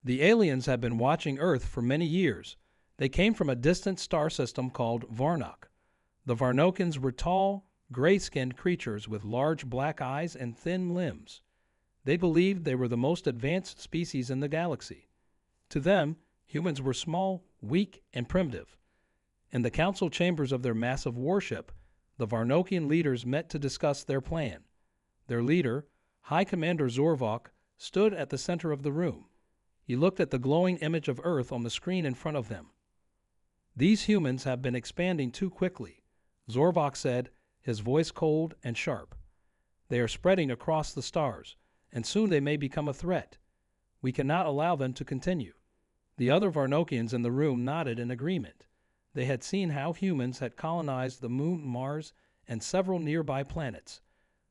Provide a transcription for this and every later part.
The aliens had been watching Earth for many years. They came from a distant star system called Varnock. The Varnokans were tall, gray-skinned creatures with large black eyes and thin limbs. They believed they were the most advanced species in the galaxy. To them, humans were small, weak, and primitive. In the council chambers of their massive warship, the Varnokian leaders met to discuss their plan. Their leader, High Commander Zorvok, stood at the center of the room. He looked at the glowing image of Earth on the screen in front of them. "These humans have been expanding too quickly," Zorvok said, his voice cold and sharp. "They are spreading across the stars, and soon they may become a threat. We cannot allow them to continue." The other Varnokians in the room nodded in agreement. They had seen how humans had colonized the moon Mars and several nearby planets.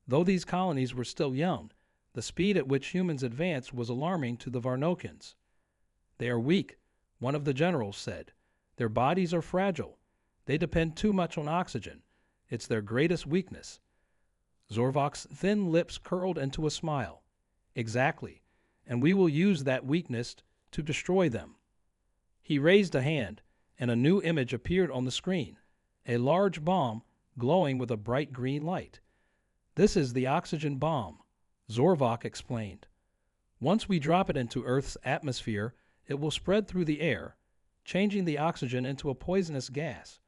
Though these colonies were still young, the speed at which humans advanced was alarming to the Varnokans. "They are weak," one of the generals said. "Their bodies are fragile. They depend too much on oxygen. It's their greatest weakness." Zorvok's thin lips curled into a smile. "Exactly, and we will use that weakness to destroy them." He raised a hand, and a new image appeared on the screen, a large bomb glowing with a bright green light. "This is the oxygen bomb," Zorvok explained. "Once we drop it into Earth's atmosphere, it will spread through the air, changing the oxygen into a poisonous gas.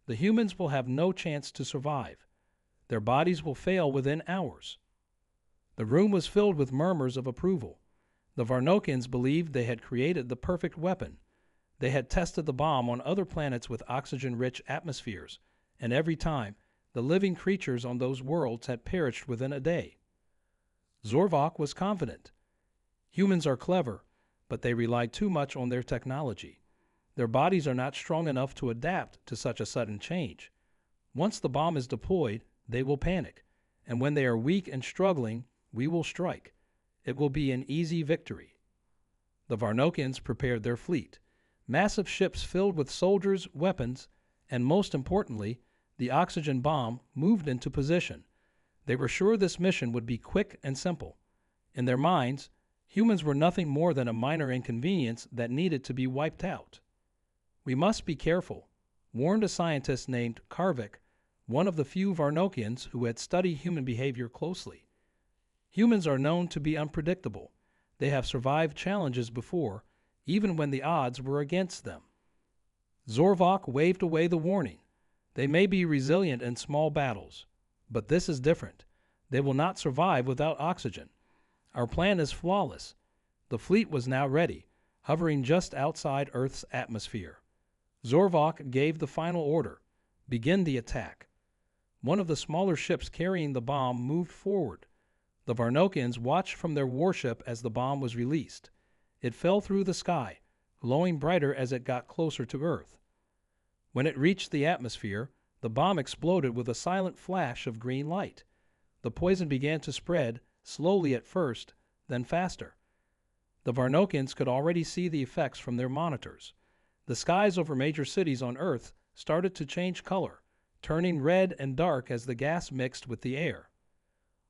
The humans will have no chance to survive. Their bodies will fail within hours." The room was filled with murmurs of approval. The Varnokans believed they had created the perfect weapon. They had tested the bomb on other planets with oxygen-rich atmospheres, and every time, the living creatures on those worlds had perished within a day. Zorvok was confident. "Humans are clever, but they rely too much on their technology. Their bodies are not strong enough to adapt to such a sudden change. Once the bomb is deployed, they will panic, and when they are weak and struggling, we will strike. It will be an easy victory." The Varnokans prepared their fleet. Massive ships filled with soldiers, weapons, and most importantly, the oxygen bomb moved into position. They were sure this mission would be quick and simple. In their minds, humans were nothing more than a minor inconvenience that needed to be wiped out. "We must be careful," warned a scientist named Karvik, one of the few Varnokians who had studied human behavior closely. "Humans are known to be unpredictable. They have survived challenges before, even when the odds were against them." Zorvok waved away the warning. "They may be resilient in small battles, but this is different. They will not survive without oxygen. Our plan is flawless." The fleet was now ready, hovering just outside Earth's atmosphere. Zorvok gave the final order: "Begin the attack." One of the smaller ships carrying the bomb moved forward. The Varnokians watched from their warship as the bomb was released. It fell through the sky, glowing brighter as it got closer to Earth. When it reached the atmosphere, the bomb exploded with a silent flash of green light. The poison began to spread, slowly at first, then faster. The Varnokans could already see the effects from their monitors. The skies over major cities on Earth started to change color, turning red and dark as the gas mixed with the air.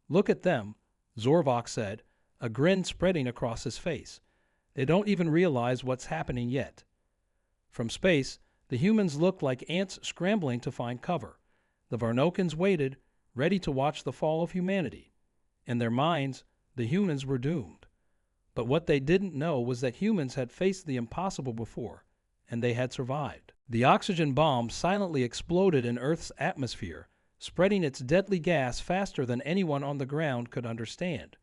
"Look at them," Zorvok said, a grin spreading across his face. "They don't even realize what's happening yet." From space, the humans looked like ants scrambling to find cover. The Varnokans waited, ready to watch the fall of humanity. In their minds, the humans were doomed. But what they didn't know was that humans had faced the impossible before, and they had survived. The oxygen bomb silently exploded in Earth's atmosphere, spreading its deadly gas faster than anyone on the ground could understand.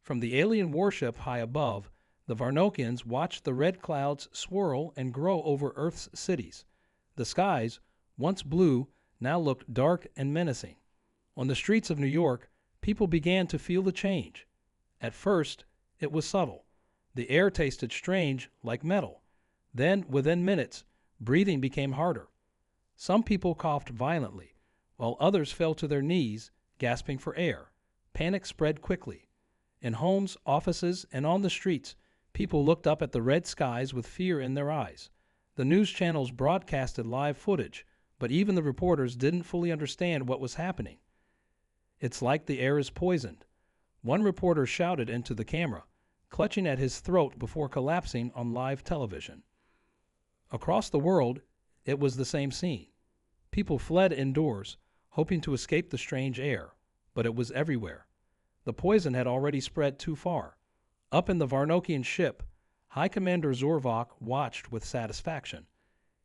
From the alien warship high above, the Varnokans watched the red clouds swirl and grow over Earth's cities. The skies, once blue, now looked dark and menacing. On the streets of New York, people began to feel the change. At first, it was subtle. The air tasted strange, like metal. Then, within minutes, breathing became harder. Some people coughed violently, while others fell to their knees, gasping for air. Panic spread quickly. In homes, offices, and on the streets, people looked up at the red skies with fear in their eyes. The news channels broadcasted live footage, but even the reporters didn't fully understand what was happening. "It's like the air is poisoned," one reporter shouted into the camera. clutching at his throat before collapsing on live television. Across the world, it was the same scene. People fled indoors, hoping to escape the strange air, but it was everywhere. The poison had already spread too far. Up in the Varnokian ship, High Commander Zorvok watched with satisfaction.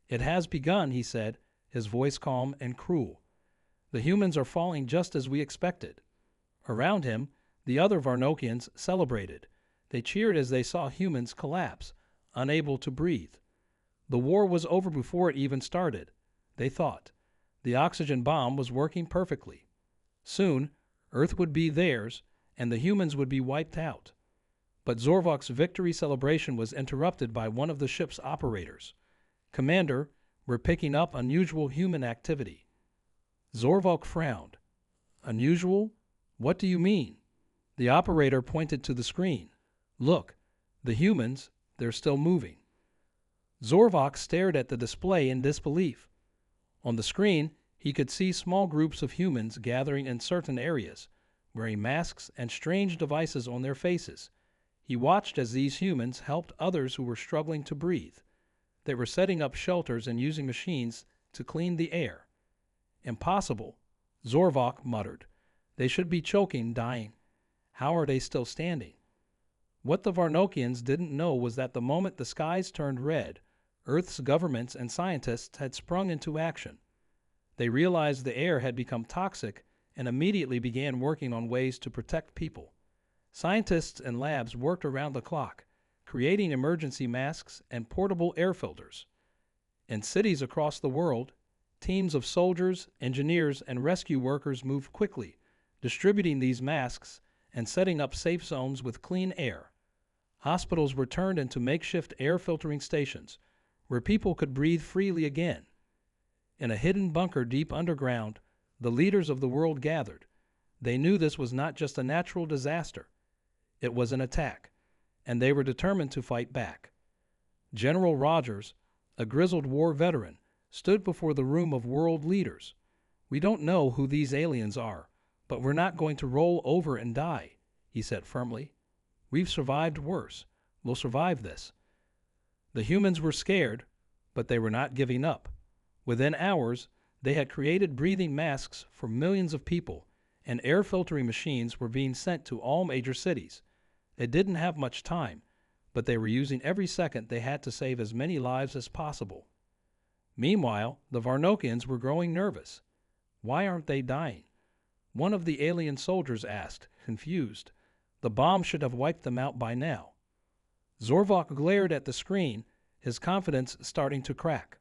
"It has begun," he said, his voice calm and cruel. "The humans are falling just as we expected." Around him, the other Varnokians celebrated. They cheered as they saw humans collapse, unable to breathe. The war was over before it even started, they thought. The oxygen bomb was working perfectly. Soon, Earth would be theirs, and the humans would be wiped out. But Zorvok's victory celebration was interrupted by one of the ship's operators. "Commander, we're picking up unusual human activity." Zorvok frowned. "Unusual? What do you mean?" The operator pointed to the screen. "Look, the humans, they're still moving." Zorvok stared at the display in disbelief. On the screen, he could see small groups of humans gathering in certain areas, wearing masks and strange devices on their faces. He watched as these humans helped others who were struggling to breathe. They were setting up shelters and using machines to clean the air. "Impossible," Zorvok muttered. "They should be choking, dying. How are they still standing?" What the Varnokians didn't know was that the moment the skies turned red, Earth's governments and scientists had sprung into action. They realized the air had become toxic and immediately began working on ways to protect people. Scientists and labs worked around the clock, creating emergency masks and portable air filters. In cities across the world, teams of soldiers, engineers, and rescue workers moved quickly, distributing these masks and setting up safe zones with clean air. Hospitals were turned into makeshift air filtering stations, where people could breathe freely again. In a hidden bunker deep underground, the leaders of the world gathered. They knew this was not just a natural disaster. It was an attack, and they were determined to fight back. General Rogers, a grizzled war veteran, stood before the room of world leaders. "We don't know who these aliens are, but we're not going to roll over and die," he said firmly. "We've survived worse. We'll survive this." The humans were scared, but they were not giving up. Within hours, they had created breathing masks for millions of people, and air filtering machines were being sent to all major cities. They didn't have much time, but they were using every second they had to save as many lives as possible. Meanwhile, the Varnokians were growing nervous. "Why aren't they dying?" one of the alien soldiers asked, confused. "The bomb should have wiped them out by now." Zorvok glared at the screen, his confidence starting to crack.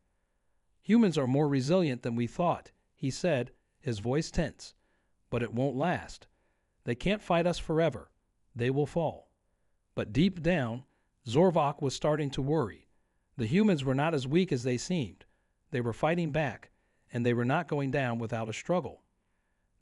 "Humans are more resilient than we thought," he said, his voice tense. "But it won't last. They can't fight us forever. They will fall." But deep down, Zorvok was starting to worry. The humans were not as weak as they seemed. They were fighting back, and they were not going down without a struggle.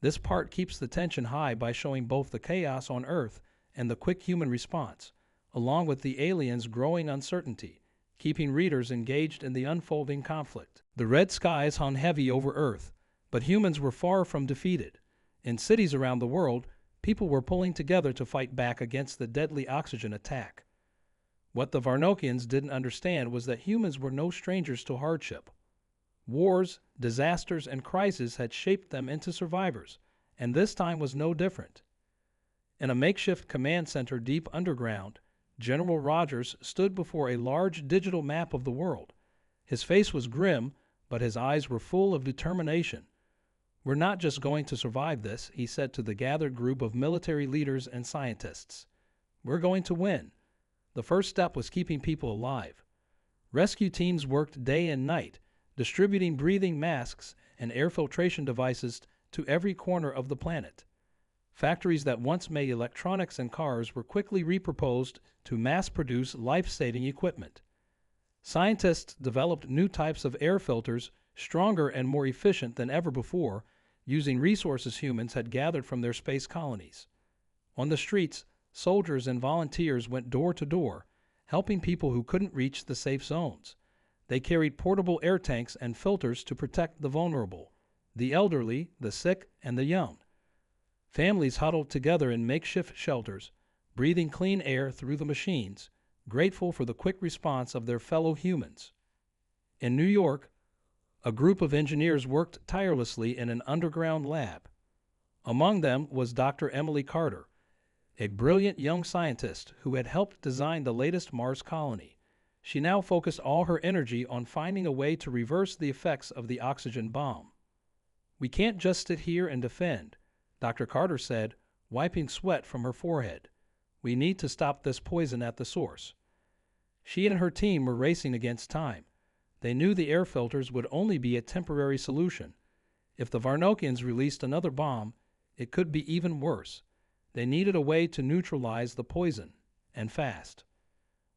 This part keeps the tension high by showing both the chaos on Earth and the quick human response, along with the aliens' growing uncertainty, keeping readers engaged in the unfolding conflict. The red skies hung heavy over Earth, but humans were far from defeated. In cities around the world, people were pulling together to fight back against the deadly oxygen attack. What the Varnokians didn't understand was that humans were no strangers to hardship. Wars, disasters, and crises had shaped them into survivors, and this time was no different. In a makeshift command center deep underground, General Rogers stood before a large digital map of the world. His face was grim, but his eyes were full of determination. "We're not just going to survive this," he said to the gathered group of military leaders and scientists. "We're going to win." The first step was keeping people alive. Rescue teams worked day and night, distributing breathing masks and air filtration devices to every corner of the planet. Factories that once made electronics and cars were quickly repurposed to mass-produce life-saving equipment. Scientists developed new types of air filters, stronger and more efficient than ever before, using resources humans had gathered from their space colonies. On the streets, soldiers and volunteers went door to door, helping people who couldn't reach the safe zones. They carried portable air tanks and filters to protect the vulnerable, the elderly, the sick, and the young. Families huddled together in makeshift shelters, breathing clean air through the machines, grateful for the quick response of their fellow humans. In New York, a group of engineers worked tirelessly in an underground lab. Among them was Dr. Emily Carter, a brilliant young scientist who had helped design the latest Mars colony. She now focused all her energy on finding a way to reverse the effects of the oxygen bomb. "We can't just sit here and defend," Dr. Carter said, wiping sweat from her forehead. "We need to stop this poison at the source." She and her team were racing against time. They knew the air filters would only be a temporary solution. If the Varnokians released another bomb, it could be even worse. They needed a way to neutralize the poison, and fast.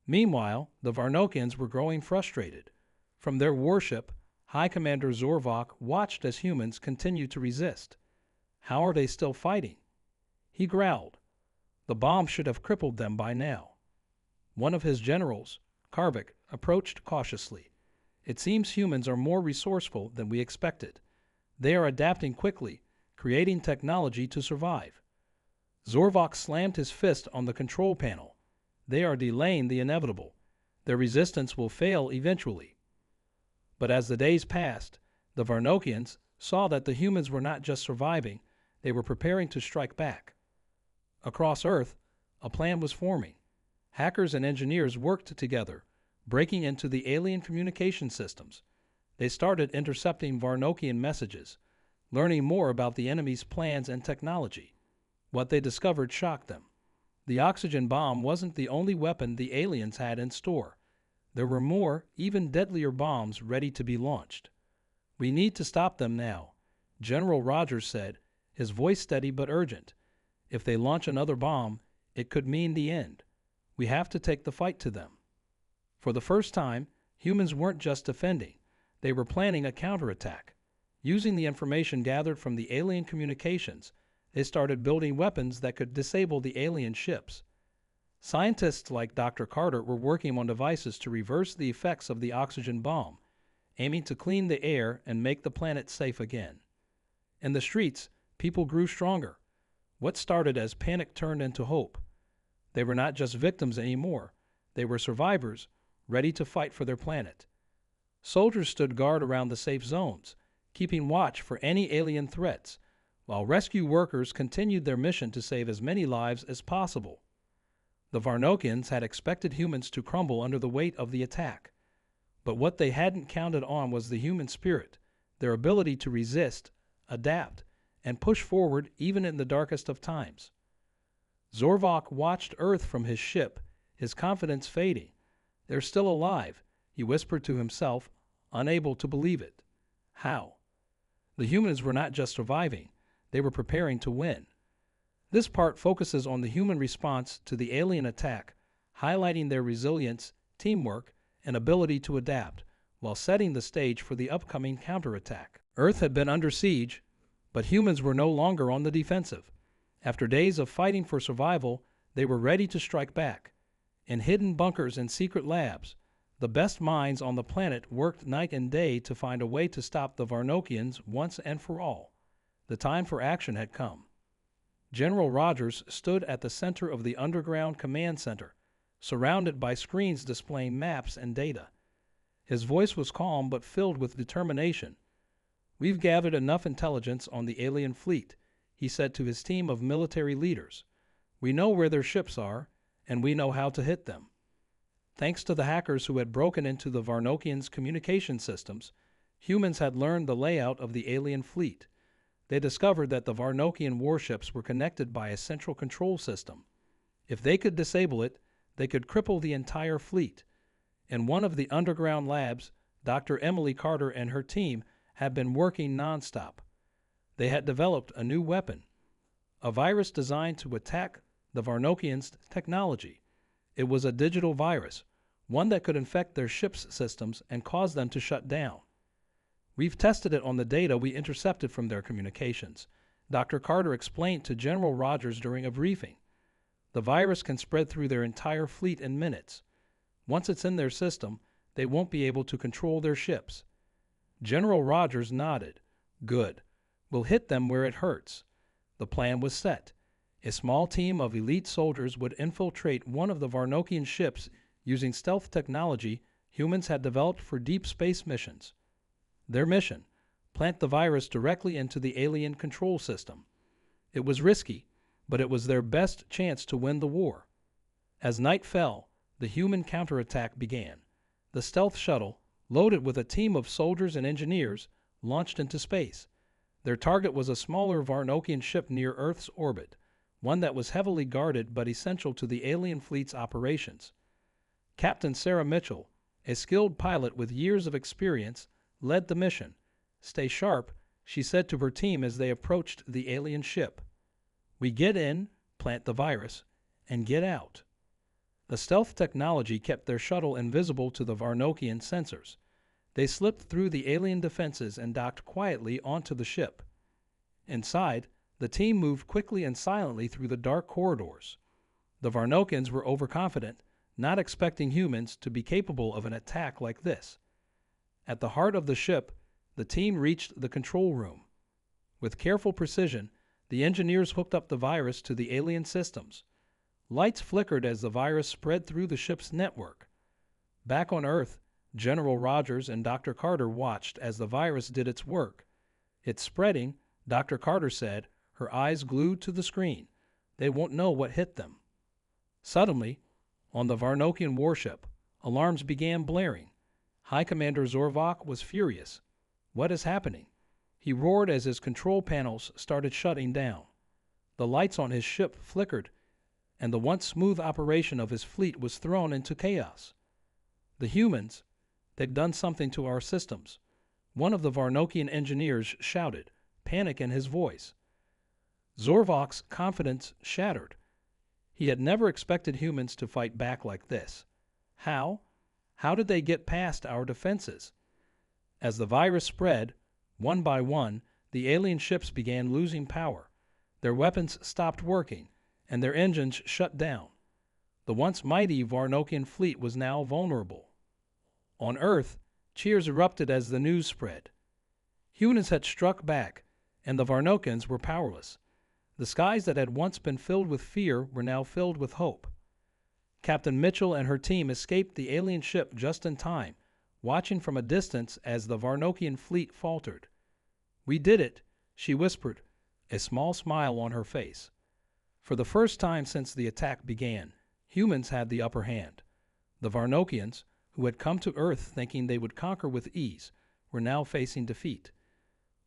Meanwhile, the Varnokians were growing frustrated. From their warship, High Commander Zorvok watched as humans continued to resist. "How are they still fighting?" He growled. "The bomb should have crippled them by now." One of his generals, Karvik, approached cautiously. "It seems humans are more resourceful than we expected. They are adapting quickly, creating technology to survive." Zorvok slammed his fist on the control panel. "They are delaying the inevitable. Their resistance will fail eventually." But as the days passed, the Varnokians saw that the humans were not just surviving, they were preparing to strike back. Across Earth, a plan was forming. Hackers and engineers worked together, breaking into the alien communication systems. They started intercepting Varnokian messages, learning more about the enemy's plans and technology. What they discovered shocked them. The oxygen bomb wasn't the only weapon the aliens had in store. There were more, even deadlier bombs ready to be launched. "We need to stop them now," General Rogers said, his voice steady but urgent. "If they launch another bomb, it could mean the end. We have to take the fight to them." For the first time, humans weren't just defending. They were planning a counterattack. Using the information gathered from the alien communications, they started building weapons that could disable the alien ships. Scientists like Dr. Carter were working on devices to reverse the effects of the oxygen bomb, aiming to clean the air and make the planet safe again. In the streets, people grew stronger. What started as panic turned into hope. They were not just victims anymore. They were survivors, ready to fight for their planet. Soldiers stood guard around the safe zones, keeping watch for any alien threats, while rescue workers continued their mission to save as many lives as possible. The Varnokians had expected humans to crumble under the weight of the attack. But what they hadn't counted on was the human spirit, their ability to resist, adapt, and push forward even in the darkest of times. Zorvok watched Earth from his ship, his confidence fading. "They're still alive," he whispered to himself, unable to believe it. How? The humans were not just surviving, they were preparing to win. This part focuses on the human response to the alien attack, highlighting their resilience, teamwork, and ability to adapt, while setting the stage for the upcoming counterattack. Earth had been under siege, but humans were no longer on the defensive. After days of fighting for survival, they were ready to strike back. In hidden bunkers and secret labs, the best minds on the planet worked night and day to find a way to stop the Varnokians once and for all. The time for action had come. General Rogers stood at the center of the underground command center, surrounded by screens displaying maps and data. His voice was calm but filled with determination. "We've gathered enough intelligence on the alien fleet," he said to his team of military leaders. "We know where their ships are, and we know how to hit them." Thanks to the hackers who had broken into the Varnokians' communication systems, humans had learned the layout of the alien fleet. They discovered that the Varnokian warships were connected by a central control system. If they could disable it, they could cripple the entire fleet. In one of the underground labs, Dr. Emily Carter and her team had been working nonstop. They had developed a new weapon, a virus designed to attack the Varnokians' technology. It was a digital virus, one that could infect their ship's systems and cause them to shut down. "We've tested it on the data we intercepted from their communications," Dr. Carter explained to General Rogers during a briefing. "The virus can spread through their entire fleet in minutes. Once it's in their system, they won't be able to control their ships." General Rogers nodded. "Good. We'll hit them where it hurts." The plan was set. A small team of elite soldiers would infiltrate one of the Varnokian ships using stealth technology humans had developed for deep space missions. Their mission: plant the virus directly into the alien control system. It was risky, but it was their best chance to win the war. As night fell, the human counterattack began. The stealth shuttle, loaded with a team of soldiers and engineers, launched into space. Their target was a smaller Varnokian ship near Earth's orbit, one that was heavily guarded but essential to the alien fleet's operations. Captain Sarah Mitchell, a skilled pilot with years of experience, led the mission. "Stay sharp," she said to her team as they approached the alien ship. "We get in, plant the virus, and get out." The stealth technology kept their shuttle invisible to the Varnokian sensors. They slipped through the alien defenses and docked quietly onto the ship. Inside, the team moved quickly and silently through the dark corridors. The Varnokians were overconfident, not expecting humans to be capable of an attack like this. At the heart of the ship, the team reached the control room. With careful precision, the engineers hooked up the virus to the alien systems. Lights flickered as the virus spread through the ship's network. Back on Earth, General Rogers and Dr. Carter watched as the virus did its work. "It's spreading," Dr. Carter said, her eyes glued to the screen. "They won't know what hit them." Suddenly, on the Varnokian warship, alarms began blaring. High Commander Zorvok was furious. "What is happening?" He roared as his control panels started shutting down. The lights on his ship flickered, and the once smooth operation of his fleet was thrown into chaos. "The humans, they've done something to our systems," one of the Varnokian engineers shouted, panic in his voice. Zorvok's confidence shattered. He had never expected humans to fight back like this. How? How did they get past our defenses? As the virus spread, one by one, the alien ships began losing power. Their weapons stopped working, and their engines shut down. The once mighty Varnokian fleet was now vulnerable. On Earth, cheers erupted as the news spread. Humans had struck back, and the Varnokians were powerless. The skies that had once been filled with fear were now filled with hope. Captain Mitchell and her team escaped the alien ship just in time, watching from a distance as the Varnokian fleet faltered. "We did it," she whispered, a small smile on her face. For the first time since the attack began, humans had the upper hand. The Varnokians, who had come to Earth thinking they would conquer with ease, were now facing defeat.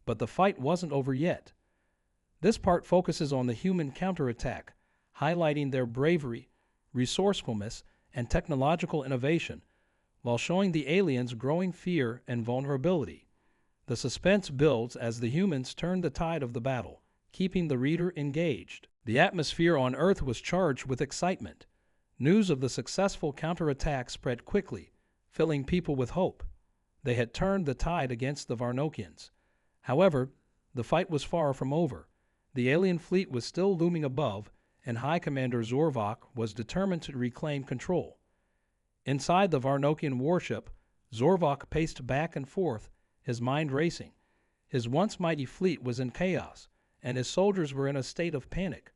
But the fight wasn't over yet. This part focuses on the human counterattack, highlighting their bravery, resourcefulness, and technological innovation, while showing the aliens' growing fear and vulnerability. The suspense builds as the humans turn the tide of the battle, keeping the reader engaged. The atmosphere on Earth was charged with excitement. News of the successful counterattack spread quickly, filling people with hope. They had turned the tide against the Varnokians. However, the fight was far from over. The alien fleet was still looming above, and High Commander Zorvok was determined to reclaim control. Inside the Varnokian warship, Zorvok paced back and forth, his mind racing. His once mighty fleet was in chaos, and his soldiers were in a state of panic.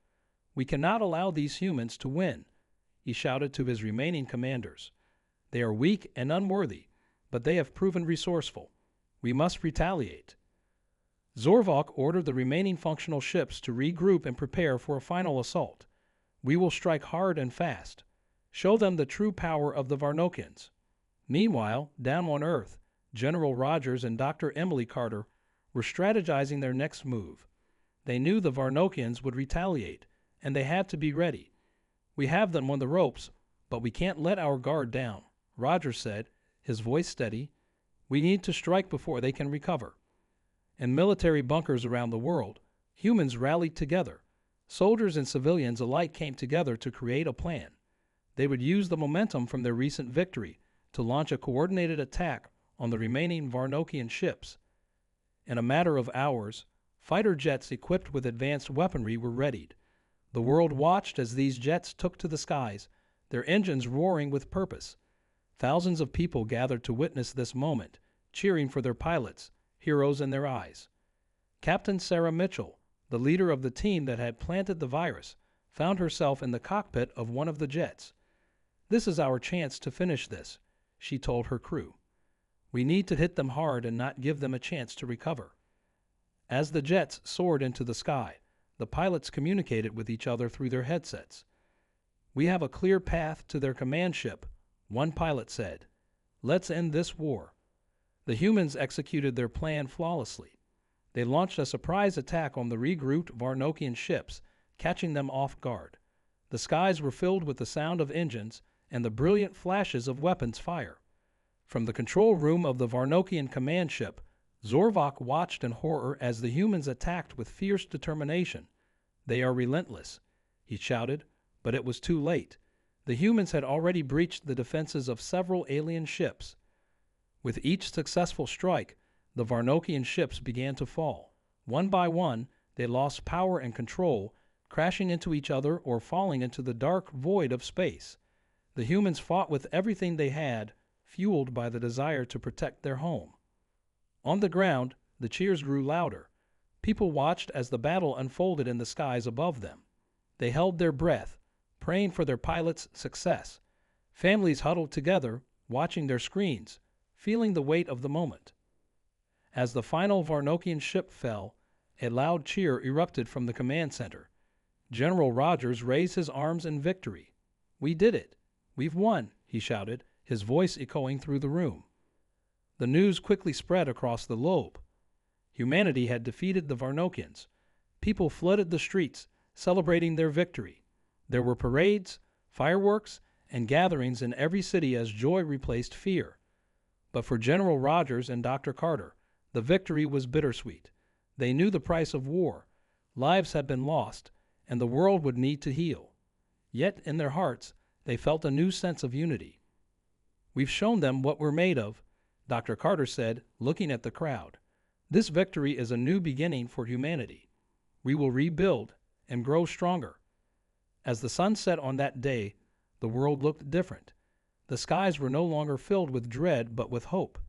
"We cannot allow these humans to win," he shouted to his remaining commanders. "They are weak and unworthy, but they have proven resourceful. We must retaliate." Zorvok ordered the remaining functional ships to regroup and prepare for a final assault. "We will strike hard and fast. Show them the true power of the Varnokians." Meanwhile, down on Earth, General Rogers and Dr. Emily Carter were strategizing their next move. They knew the Varnokians would retaliate, and they had to be ready. "We have them on the ropes, but we can't let our guard down," Rogers said, his voice steady. "We need to strike before they can recover." In military bunkers around the world, humans rallied together. Soldiers and civilians alike came together to create a plan. They would use the momentum from their recent victory to launch a coordinated attack on the remaining Varnokian ships. In a matter of hours, fighter jets equipped with advanced weaponry were readied. The world watched as these jets took to the skies, their engines roaring with purpose. Thousands of people gathered to witness this moment, cheering for their pilots, heroes in their eyes. Captain Sarah Mitchell, the leader of the team that had planted the virus, found herself in the cockpit of one of the jets. "This is our chance to finish this," she told her crew. "We need to hit them hard and not give them a chance to recover." As the jets soared into the sky, the pilots communicated with each other through their headsets. "We have a clear path to their command ship," one pilot said. "Let's end this war." The humans executed their plan flawlessly. They launched a surprise attack on the regrouped Varnokian ships, catching them off guard. The skies were filled with the sound of engines and the brilliant flashes of weapons fire. From the control room of the Varnokian command ship, Zorvok watched in horror as the humans attacked with fierce determination. "They are relentless," he shouted, but it was too late. The humans had already breached the defenses of several alien ships. With each successful strike, the Varnokian ships began to fall. One by one, they lost power and control, crashing into each other or falling into the dark void of space. The humans fought with everything they had, fueled by the desire to protect their home. On the ground, the cheers grew louder. People watched as the battle unfolded in the skies above them. They held their breath, praying for their pilots' success. Families huddled together, watching their screens, feeling the weight of the moment. As the final Varnokian ship fell, a loud cheer erupted from the command center. General Rogers raised his arms in victory. "We did it! We've won!" he shouted, his voice echoing through the room. The news quickly spread across the globe. Humanity had defeated the Varnokians. People flooded the streets, celebrating their victory. There were parades, fireworks, and gatherings in every city as joy replaced fear. But for General Rogers and Dr. Carter, the victory was bittersweet. They knew the price of war. Lives had been lost, and the world would need to heal. Yet in their hearts, they felt a new sense of unity. "We've shown them what we're made of," Dr. Carter said, looking at the crowd. "This victory is a new beginning for humanity. We will rebuild and grow stronger." As the sun set on that day, the world looked different. The skies were no longer filled with dread but with hope.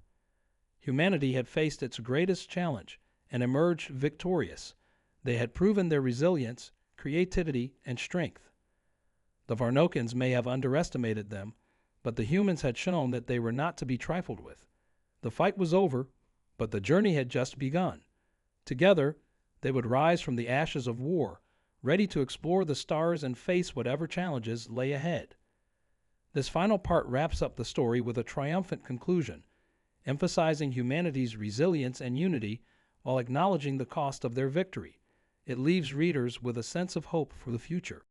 Humanity had faced its greatest challenge and emerged victorious. They had proven their resilience, creativity, and strength. The Varnokians may have underestimated them, but the humans had shown that they were not to be trifled with. The fight was over, but the journey had just begun. Together, they would rise from the ashes of war, ready to explore the stars and face whatever challenges lay ahead. This final part wraps up the story with a triumphant conclusion, emphasizing humanity's resilience and unity while acknowledging the cost of their victory. It leaves readers with a sense of hope for the future.